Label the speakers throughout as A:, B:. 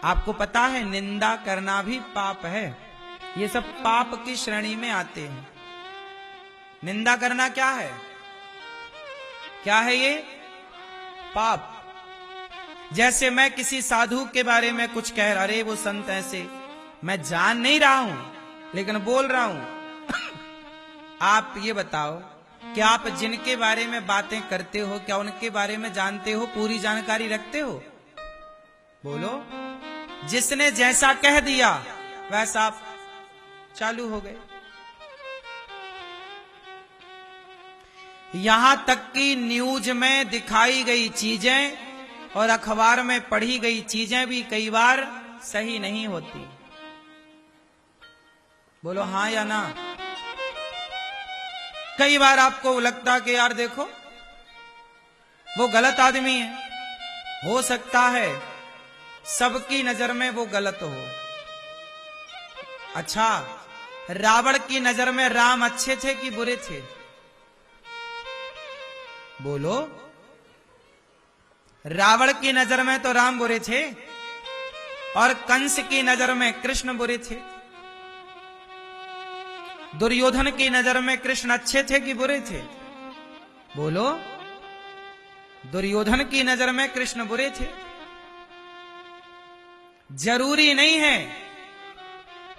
A: आपको पता है निंदा करना भी पाप है। ये सब पाप की श्रेणी में आते हैं। निंदा करना क्या है? क्या है ये? पाप। जैसे मैं किसी साधु के बारे में कुछ कह रहा, अरे वो संत ऐसे, मैं जान नहीं रहा हूं लेकिन बोल रहा हूं। आप ये बताओ कि आप जिनके बारे में बातें करते हो क्या उनके बारे में जानते हो, पूरी जानकारी रखते हो? बोलो। जिसने जैसा कह दिया वैसा आप चालू हो गए। यहां तक कि न्यूज में दिखाई गई चीजें और अखबार में पढ़ी गई चीजें भी कई बार सही नहीं होती। बोलो हां या ना? कई बार आपको लगता कि यार देखो वो गलत आदमी है, हो सकता है सबकी नजर में वो गलत हो। अच्छा, रावण की नजर में राम अच्छे थे कि बुरे थे? बोलो। रावण की नजर में तो राम बुरे थे और कंस की नजर में कृष्ण बुरे थे। दुर्योधन की नजर में कृष्ण अच्छे थे कि बुरे थे? बोलो। दुर्योधन की नजर में कृष्ण बुरे थे। जरूरी नहीं है।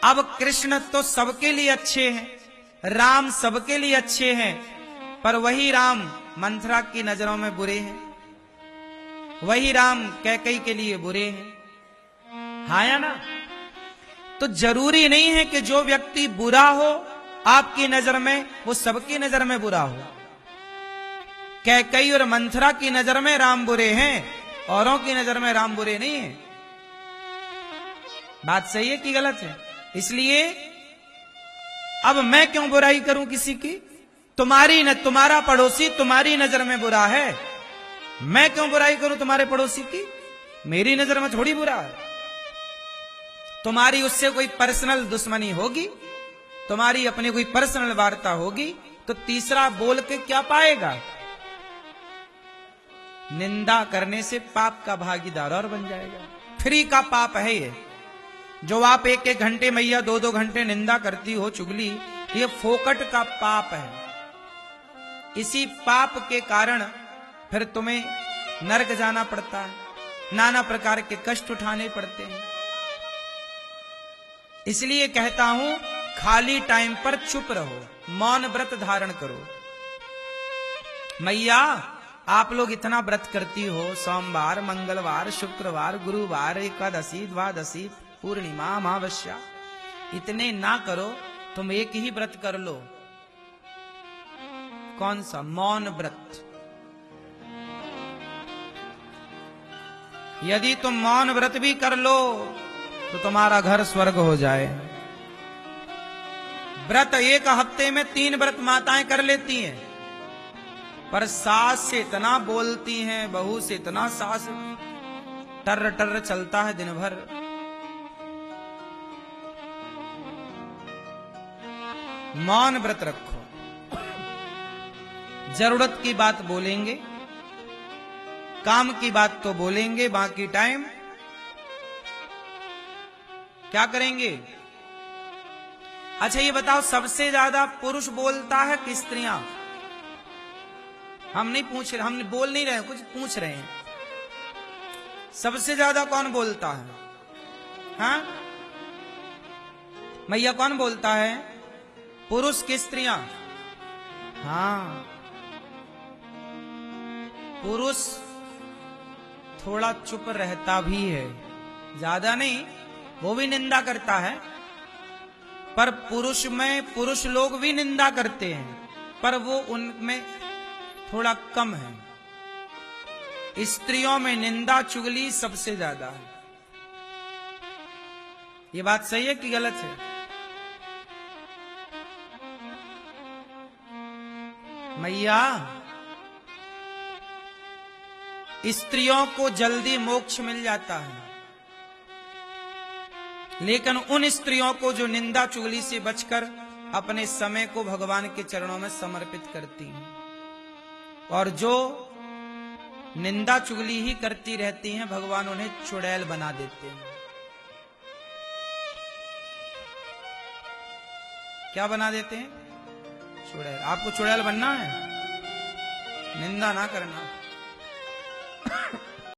A: अब कृष्ण तो सबके लिए अच्छे हैं, राम सबके लिए अच्छे हैं, पर वही राम मंथरा की नजरों में बुरे हैं, वही राम कैकेयी के लिए बुरे हैं। हाँ या ना? तो जरूरी नहीं है कि जो व्यक्ति बुरा हो आपकी नजर में वो सबकी नजर में बुरा हो। कैकेयी और मंथरा की नजर में राम बुरे हैं, औरों की नजर में राम बुरे नहीं है। बात सही है कि गलत है? इसलिए अब मैं क्यों बुराई करूं किसी की? तुम्हारा पड़ोसी तुम्हारी नजर में बुरा है, मैं क्यों बुराई करूं तुम्हारे पड़ोसी की? मेरी नजर में थोड़ी बुरा है। तुम्हारी उससे कोई पर्सनल दुश्मनी होगी, तुम्हारी अपनी कोई पर्सनल वार्ता होगी, तो तीसरा बोल के क्या पाएगा? निंदा करने से पाप का भागीदार और बन जाएगा। फ्री का पाप है ये। जो आप एक एक घंटे मैया 2-2 घंटे निंदा करती हो, चुगली, ये फोकट का पाप है। इसी पाप के कारण फिर तुम्हें नरक जाना पड़ता है, नाना प्रकार के कष्ट उठाने पड़ते हैं। इसलिए कहता हूं खाली टाइम पर चुप रहो, मौन व्रत धारण करो। मैया आप लोग इतना व्रत करती हो, सोमवार, मंगलवार, शुक्रवार, गुरुवार, एकादशी, द्वादशी, पूर्णिमा, अमावस्या, इतने ना करो, तुम एक ही व्रत कर लो। कौन सा? मौन व्रत। यदि तुम मौन व्रत भी कर लो तो तुम्हारा घर स्वर्ग हो जाए। व्रत एक हफ्ते में 3 व्रत माताएं कर लेती हैं, पर सास से इतना बोलती हैं, बहू से इतना सास टर टर चलता है दिन भर। मौन व्रत रखो। जरूरत की बात बोलेंगे, काम की बात तो बोलेंगे, बाकी टाइम क्या करेंगे? अच्छा ये बताओ, सबसे ज्यादा पुरुष बोलता है कि स्त्रियां? हम नहीं पूछ रहे, हम बोल नहीं रहे, कुछ पूछ रहे हैं। सबसे ज्यादा कौन बोलता है? हाँ मैया, कौन बोलता है? पुरुष की स्त्रियां? हाँ, पुरुष थोड़ा चुप रहता भी है, ज्यादा नहीं, वो भी निंदा करता है, पर पुरुष में पुरुष लोग भी निंदा करते हैं, पर वो उनमें थोड़ा कम है। स्त्रियों में निंदा चुगली सबसे ज्यादा है। ये बात सही है कि गलत है? मैया, स्त्रियों को जल्दी मोक्ष मिल जाता है, लेकिन उन स्त्रियों को जो निंदा चुगली से बचकर अपने समय को भगवान के चरणों में समर्पित करती हैं, और जो निंदा चुगली ही करती रहती हैं, भगवान उन्हें चुड़ैल बना देते हैं। क्या बना देते हैं? चुड़ैल। आपको चुड़ैल बनना है? निंदा ना करना।